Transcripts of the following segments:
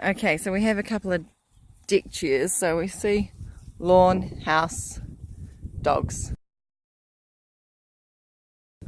Okay, so we have a couple of deck chairs. So we see lawn, house, dogs.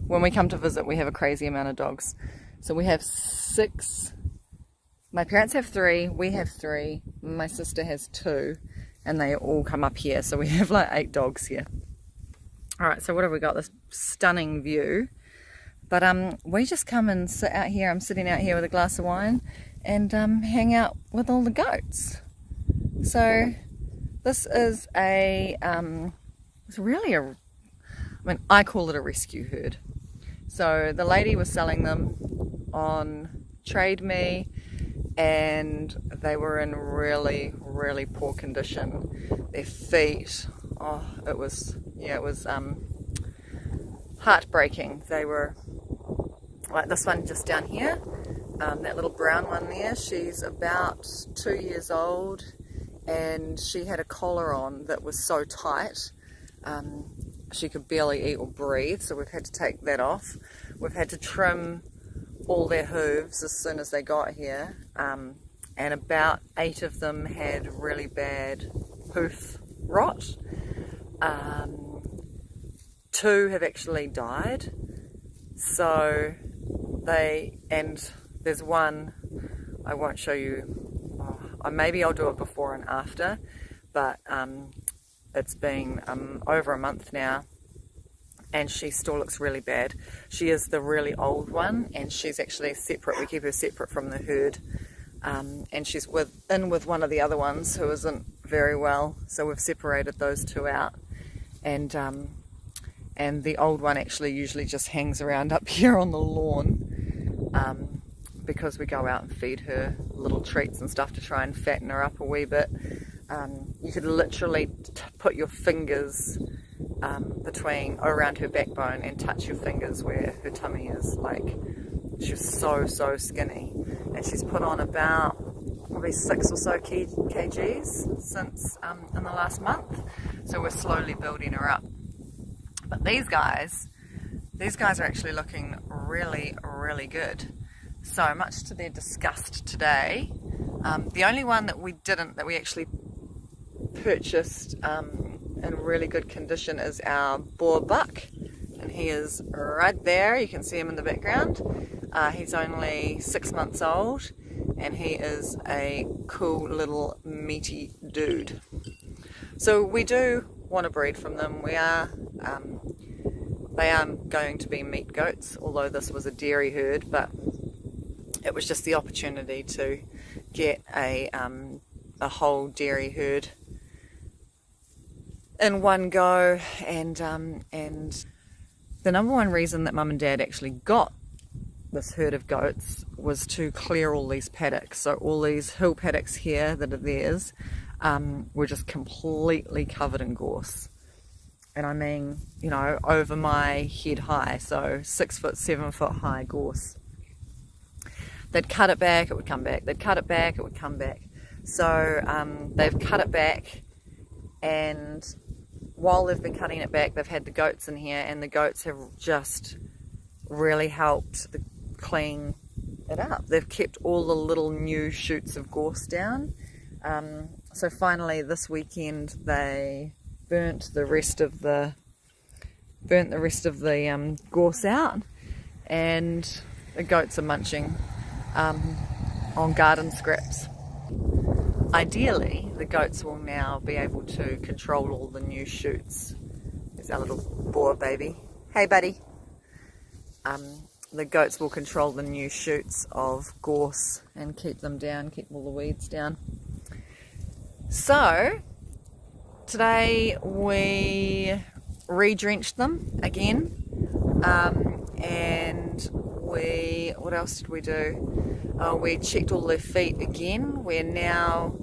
When we come to visit, we have a crazy amount of dogs. So we have 6. My parents have 3, we have 3, my sister has 2, and they all come up here. So we have like 8 dogs here. Alright, so what have we got? This stunning view. But we just come and sit out here. I'm sitting out here with a glass of wine and hang out with all the goats. So this is it's really I call it a rescue herd. So the lady was selling them on Trade Me, and they were in really, really poor condition. Their feet, it was heartbreaking. They were like this one just down here, that little brown one there. She's about 2 years old, and she had a collar on that was so tight she could barely eat or breathe, so we've had to take that off. We've had to trim all their hooves as soon as they got here, and about 8 of them had really bad hoof rot. 2 have actually died. So there's one, I won't show you, maybe I'll do it before and after, but it's been over a month now, and she still looks really bad. She is the really old one, and she's actually separate. We keep her separate from the herd, and she's with one of the other ones who isn't very well, so we've separated those 2 out, and the old one actually usually just hangs around up here on the lawn, because we go out and feed her little treats and stuff to try and fatten her up a wee bit. You could literally put your fingers around her backbone and touch your fingers where her tummy is. Like, she's so skinny, and she's put on about probably 6 or so kgs since in the last month, so we're slowly building her up. But these guys are actually looking really, really good. So much to their disgust today, the only one that we actually purchased in really good condition is our boar buck, and he is right there. You can see him in the background. He's only 6 months old, and he is a cool little meaty dude. So we do want to breed from them. They are going to be meat goats, although this was a dairy herd, but it was just the opportunity to get a whole dairy herd in one go. And the number one reason that Mum and Dad actually got this herd of goats was to clear all these paddocks. So all these hill paddocks here that are theirs were just completely covered in gorse. And I mean, over my head high, so 6 foot, 7 foot high gorse. They'd cut it back, it would come back. They'd cut it back, it would come back. So they've cut it back, and while they've been cutting it back, they've had the goats in here, and the goats have just really helped clean it up. They've kept all the little new shoots of gorse down. So finally this weekend they burnt the rest of the gorse out, and the goats are munching on garden scraps. Ideally, the goats will now be able to control all the new shoots. There's our little boar baby. Hey, buddy. The goats will control the new shoots of gorse and keep them down, keep all the weeds down. So, today we re-drenched them again, and what else did we do? We checked all their feet again. We're now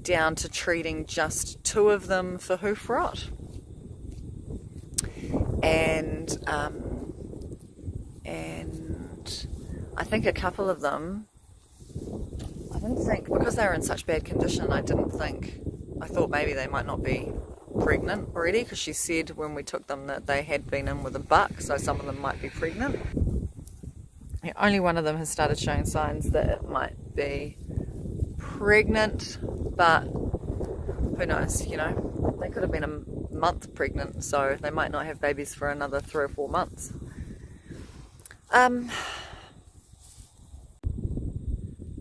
down to treating just 2 of them for hoof rot, and I think a couple of them, because they were in such bad condition, I thought maybe they might not be pregnant already, because she said when we took them that they had been in with a buck, so some of them might be pregnant. Only one of them has started showing signs that it might be pregnant, but who knows, you know, they could have been a month pregnant, so they might not have babies for another 3 or 4 months.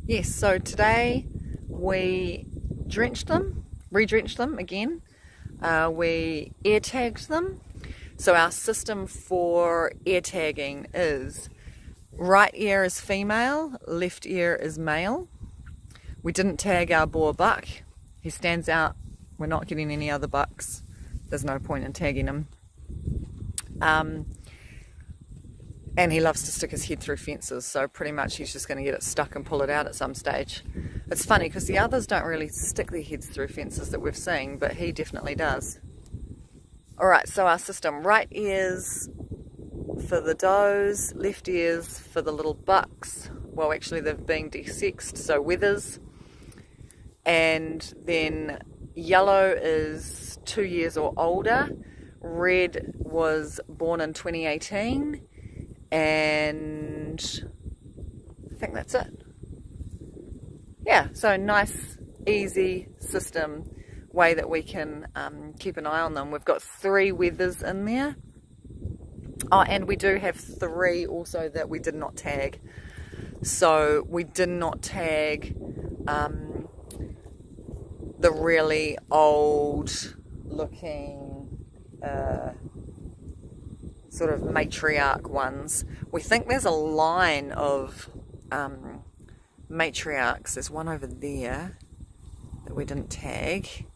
Yes, so today we re-drenched them again. We air tagged them. So our system for air tagging is right ear is female, left ear is male. We didn't tag our boar buck. He stands out. We're not getting any other bucks. There's no point in tagging him. And he loves to stick his head through fences, so pretty much he's just going to get it stuck and pull it out at some stage. It's funny because the others don't really stick their heads through fences that we've seen, but he definitely does. Alright, so our system, right ears for the does, left ears for the little bucks. Well, actually they've been desexed, so wethers. And then yellow is 2 years or older. Red was born in 2018. And I think that's it. Yeah, so nice, easy system, way that we can keep an eye on them. We've got 3 wethers in there. Oh, and we do have 3 also that we did not tag. So we did not tag the really old looking sort of matriarch ones. We think there's a line of matriarchs. There's one over there that we didn't tag.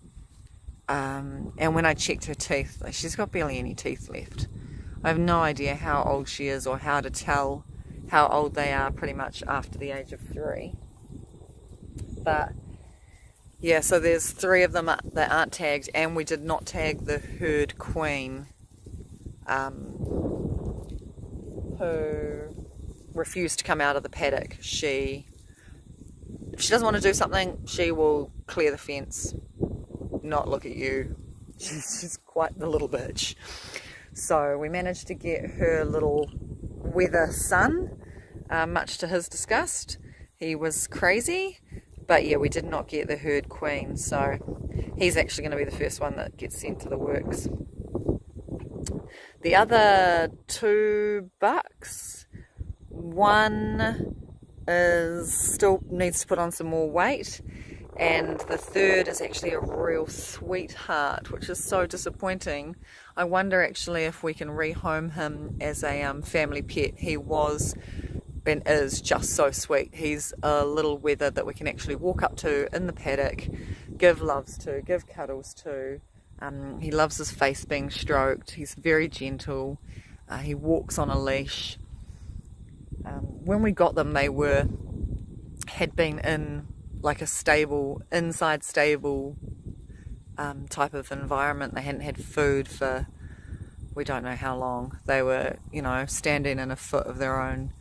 And when I checked her teeth, she's got barely any teeth left. I have no idea how old she is or how to tell how old they are pretty much after the age of 3. But yeah, so there's 3 of them that aren't tagged, and we did not tag the herd queen, who refused to come out of the paddock. If she doesn't want to do something, she will clear the fence, not look at you. She's quite the little bitch. So we managed to get her little wether son, much to his disgust. He was crazy, but yeah, we did not get the herd queen, so he's actually going to be the first one that gets sent to the works. The other 2 bucks, one still needs to put on some more weight, and the third is actually a real sweetheart, which is so disappointing. I wonder actually if we can rehome him as a family pet. He was and is just so sweet. He's a little wether that we can actually walk up to in the paddock, give loves to, give cuddles to. He loves his face being stroked. He's very gentle. He walks on a leash. When we got them, they had been in like a stable, inside stable type of environment. They hadn't had food for we don't know how long. They were, you know, standing in a foot of their own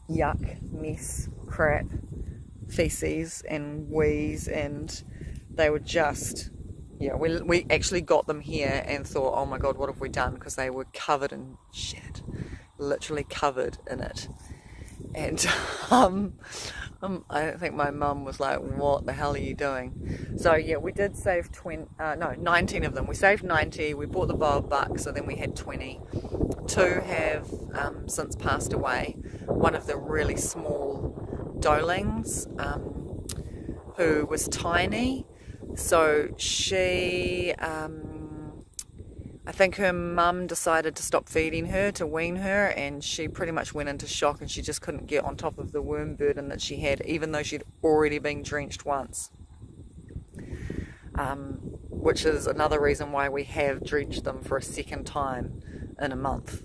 yuck, mess, crap, feces and wheeze, and they were just, yeah, we actually got them here and thought, oh my god, what have we done? Because they were covered in shit, literally covered in it. And I think my mum was like, what the hell are you doing? So yeah, we did save 19 of them. We saved 90, we bought the boiled buck, so then we had 20. 2 have since passed away. One of the really small doelings, who was tiny, so she, I think her mum decided to stop feeding her, to wean her, and she pretty much went into shock, and she just couldn't get on top of the worm burden that she had, even though she'd already been drenched once. Which is another reason why we have drenched them for a second time in a month.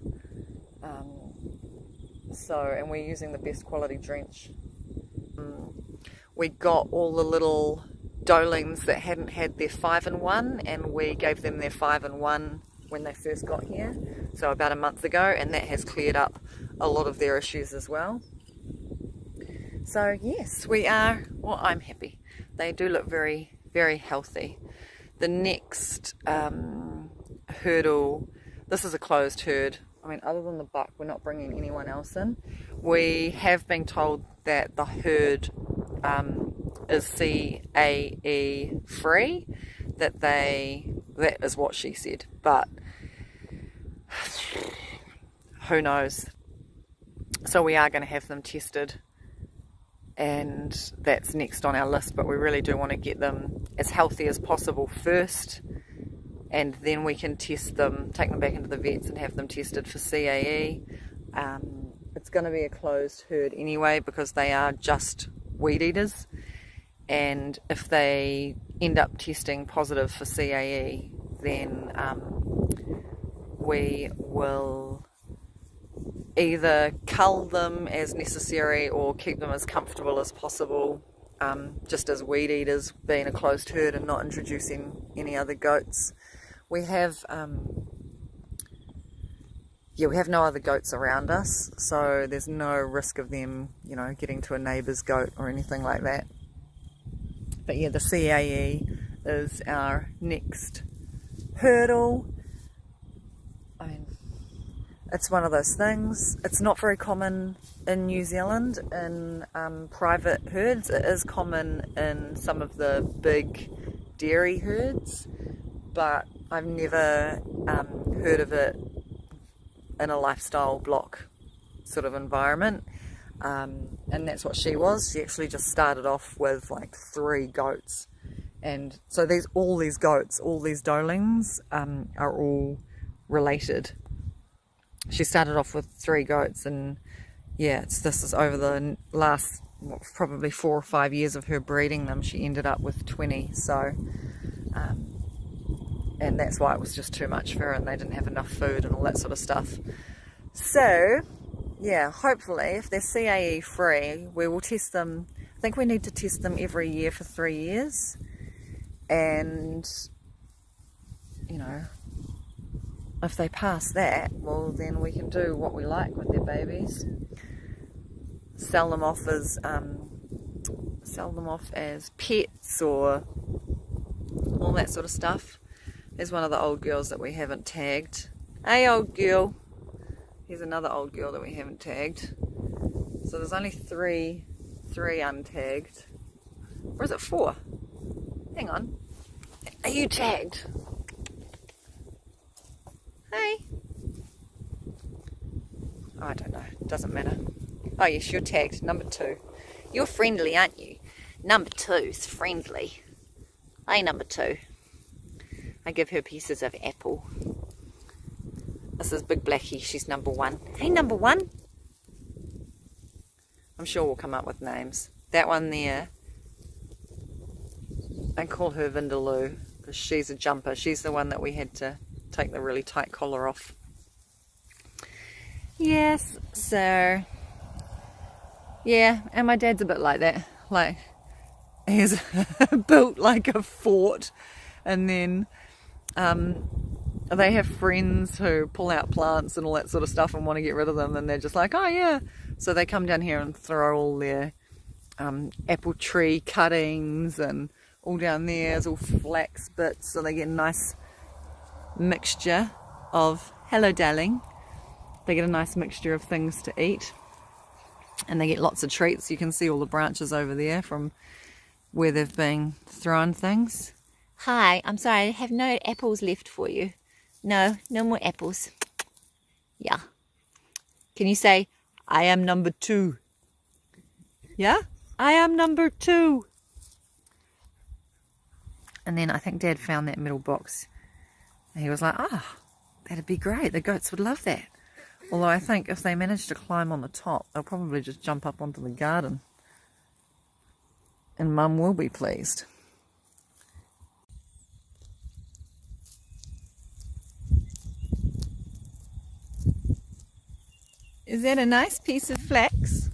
And we're using the best quality drench. We got all the little doelings that hadn't had their 5-in-1, and we gave them their 5-in-1 when they first got here, so about a month ago, and that has cleared up a lot of their issues as well. So yes, we are, well, I'm happy. They do look very, very healthy. The next hurdle, this is a closed herd. I mean, other than the buck, we're not bringing anyone else in. We have been told that the herd is CAE free, that is what she said, but who knows. So we are going to have them tested, and that's next on our list, but we really do want to get them as healthy as possible first, and then we can test them, take them back into the vets and have them tested for CAE. It's going to be a closed herd anyway because they are just weed eaters, and if they end up testing positive for CAE, then we will either cull them as necessary or keep them as comfortable as possible, just as weed eaters, being a closed herd and not introducing any other goats. We have no other goats around us, so there's no risk of them, getting to a neighbour's goat or anything like that. But yeah, the CAE is our next hurdle. I mean, it's one of those things. It's not very common in New Zealand in private herds. It is common in some of the big dairy herds, but I've never heard of it in a lifestyle block sort of environment. And that's what she was. She actually just started off with like 3 goats. And so all these goats, all these dolings are all related. She started off with 3 goats, and yeah, this is over the last probably 4 or 5 years of her breeding them. She ended up with 20. So, and that's why it was just too much for her, and they didn't have enough food and all that sort of stuff. So, yeah, hopefully, if they're CAE free, we will test them. I think we need to test them every year for 3 years. And, if they pass that, well, then we can do what we like with their babies. Sell them off as pets or all that sort of stuff. There's one of the old girls that we haven't tagged. Hey, old girl. Here's another old girl that we haven't tagged. So there's only three untagged. Or is it 4? Hang on. Are you tagged? Hey. Oh, I don't know. Doesn't matter. Oh yes, you're tagged. Number 2. You're friendly, aren't you? Number 2's friendly. Hey, number 2. I give her pieces of apple. This is Big Blackie. She's number 1. Hey, number 1. I'm sure we'll come up with names. That one there, I call her Vindaloo because she's a jumper. She's the one that we had to take the really tight collar off. Yes, so yeah, and my dad's a bit like that. Like, he's built like a fort, and then they have friends who pull out plants and all that sort of stuff and want to get rid of them, and they're just like, oh yeah, so they come down here and throw all their apple tree cuttings and all down there, it's all flax bits, so they get a nice mixture of, hello darling, they get a nice mixture of things to eat, and they get lots of treats. You can see all the branches over there from where they've been throwing things. Hi, I'm sorry, I have no apples left for you. No more apples. Yeah. Can you say, I am number 2? Yeah? I am number 2. And then I think Dad found that middle box. And he was like, that'd be great. The goats would love that. Although I think if they manage to climb on the top, they'll probably just jump up onto the garden. And Mum will be pleased. Is that a nice piece of flax?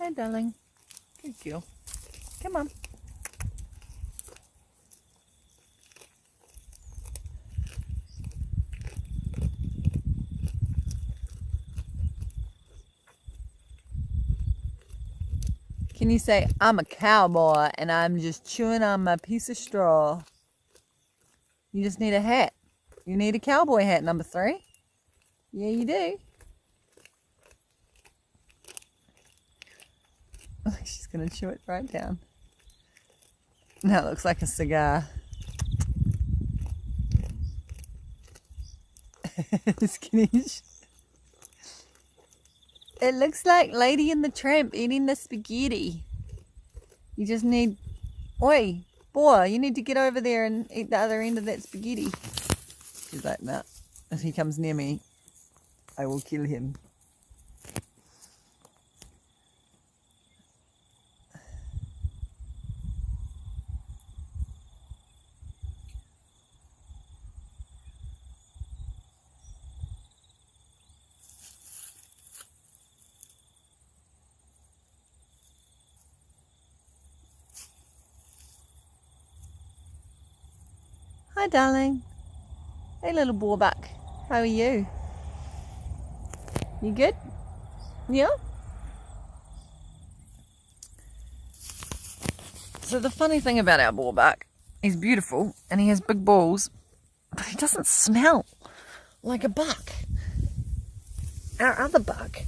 Hey, darling. Good girl. Come on. Can you say, I'm a cowboy and I'm just chewing on my piece of straw? You just need a hat. You need a cowboy hat, number 3. Yeah, you do. She's going to chew it right down. Now it looks like a cigar. Skinny. It looks like Lady and the Tramp eating the spaghetti. You just need... Oi, boy, you need to get over there and eat the other end of that spaghetti. She's like, nah. If he comes near me, I will kill him. Hi, darling. Hey, little boarbuck. How are you? You good? Yeah? So the funny thing about our boarbuck, he's beautiful and he has big balls, but he doesn't smell like a buck. Our other buck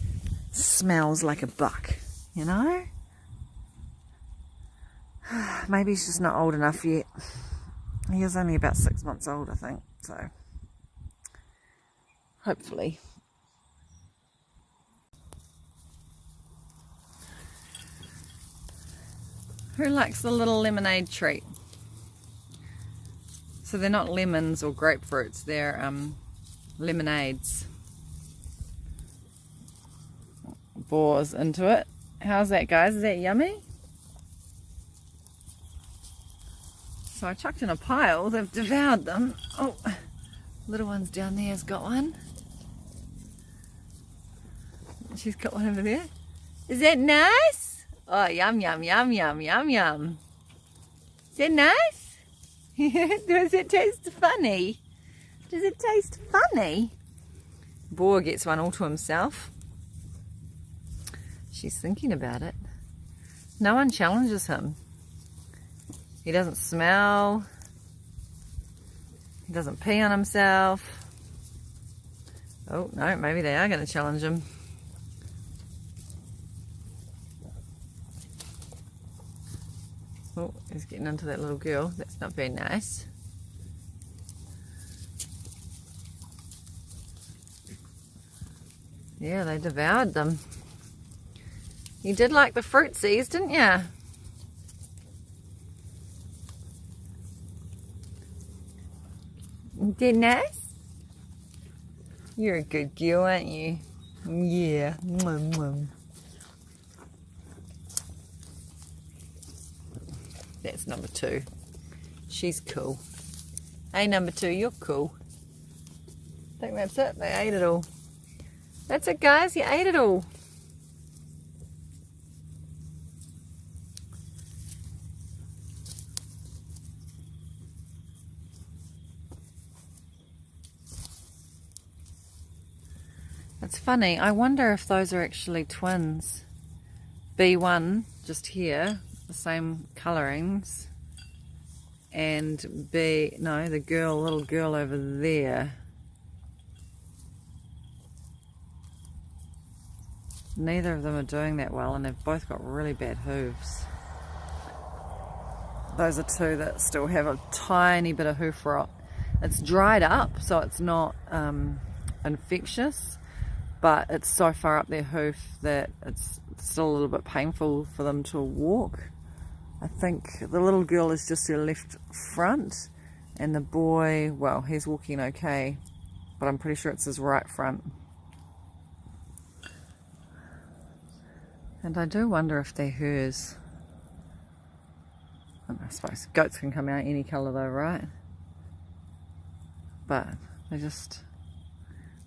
smells like a buck, you know? Maybe he's just not old enough yet. He is only about 6 months old, I think, so hopefully. Who likes the little lemonade treat? So they're not lemons or grapefruits, they're lemonades. Bores into it. How's that, guys? Is that yummy? So I chucked in a pile, they've devoured them. Oh, little one's down there has got one. She's got one over there. Is that nice? Oh, yum, yum, yum, yum, yum, yum. Is that nice? Does it taste funny? Does it taste funny? Boar gets one all to himself. She's thinking about it. No one challenges him. He doesn't smell. He doesn't pee on himself. Oh, no, maybe they are going to challenge him. Oh, he's getting into that little girl. That's not very nice. Yeah, they devoured them. You did like the fruitsies, didn't you? Did nice? You're a good girl, aren't you? Yeah. Mwah, mwah. That's number 2. She's cool. Hey, number 2, you're cool. I think that's it. They ate it all. That's it, guys. You ate it all. It's funny, I wonder if those are actually twins. B1, just here, the same colourings. And B, no, the girl, little girl over there. Neither of them are doing that well, and they've both got really bad hooves. Those are 2 that still have a tiny bit of hoof rot. It's dried up, so it's not infectious. But it's so far up their hoof that it's still a little bit painful for them to walk. I think the little girl is just her left front, and the boy, well, he's walking okay, but I'm pretty sure it's his right front. And I do wonder if they're hers. I suppose goats can come out any colour though, right? But they just...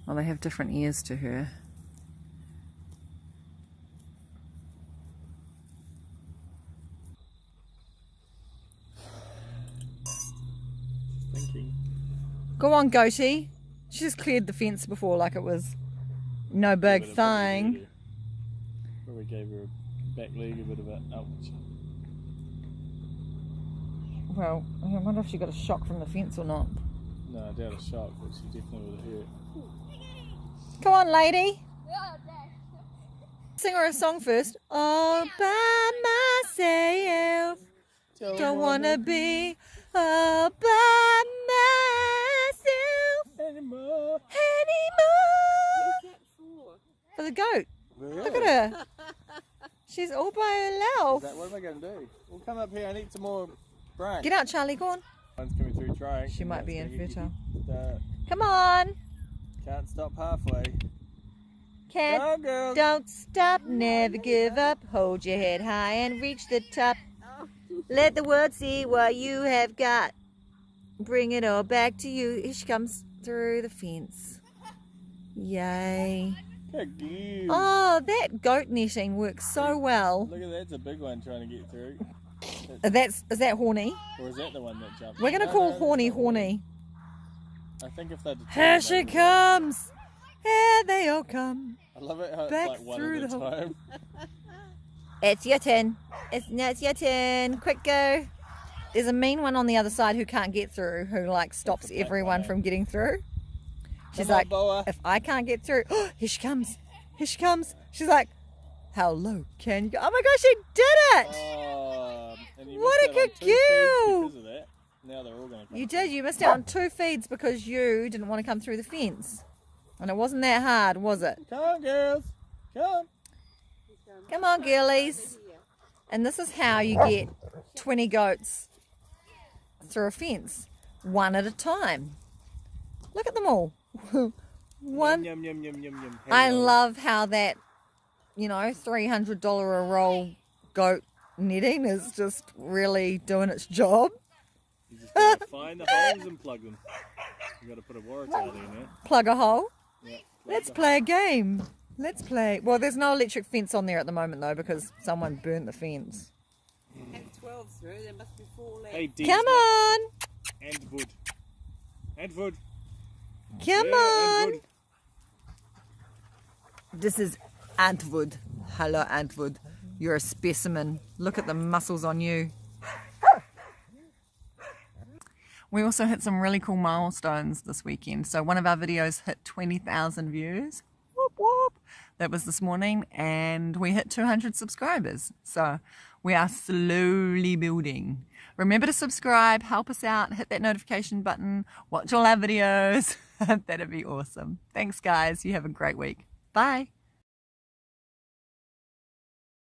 well, they have different ears to her. Thinking. Go on, goatee. She just cleared the fence before like it was no big thing. Probably gave her a back leg a bit of it. Ouch. Well, I wonder if she got a shock from the fence or not. No, I doubt a shock, but she definitely would have hurt. Come on, lady. Sing her a song first. All by myself. Don't wanna be all by myself Anymore. For the goat. Really? Look at her. She's all by herself. What am I going to do? We'll come up here and eat some more brain. Get out, Charlie. Go on. One's coming through trying. She might be infertile. Start. Come on. Can't stop halfway. Can't. Go, girls. Don't stop. Never give up. Hold your head high and reach the top. Let the world see what you have got. Bring it all back to you. Here she comes through the fence. Yay. Good girl. Oh, that goat netting works so well. Look at that, it's a big one trying to get through. Is that Horny? Or is that the one that jumped? We're going to call Horny Horny. I think if they're Here she comes. Here they all come. I love it how it's Back like one through at a the hole. time. It's your turn. It's your turn. Quick go. There's a mean one on the other side who can't get through, who like stops everyone from getting through. She's Come on, like, Boa. if I can't get through, oh, here she comes. Here she comes. She's like, how low can you go? Oh my gosh, she did it! And you What a missed out good on 2 feeds girl. because of that. Now they're all going to come. You did. You missed out on 2 feeds because you didn't want to come through the fence. And it wasn't that hard, was it? Come on, girls. Come. Come on, girlies. And this is how you get 20 goats through a fence, one at a time. Look at them all. One. Yum, yum, yum, yum, yum. I Hello. love how that, $300 a roll goat netting is just really doing its job. You just got to find the holes and plug them. You got to put a warrant out in there. Plug a hole. Yeah. Let's play a game. Let's play. Well, there's no electric fence on there at the moment though because someone burnt the fence. Have 12 through, there must be 4 left. Hey, Dee's Come on. And wood. And wood. Come Yeah, on. and wood. This is Antwood. Hello, Antwood. You're a specimen. Look at the muscles on you. We also hit some really cool milestones this weekend. So one of our videos hit 20,000 views. Whoop, whoop. That was this morning. And we hit 200 subscribers. So we are slowly building. Remember to subscribe, help us out, hit that notification button, watch all our videos. That'd be awesome. Thanks, guys. You have a great week. Bye.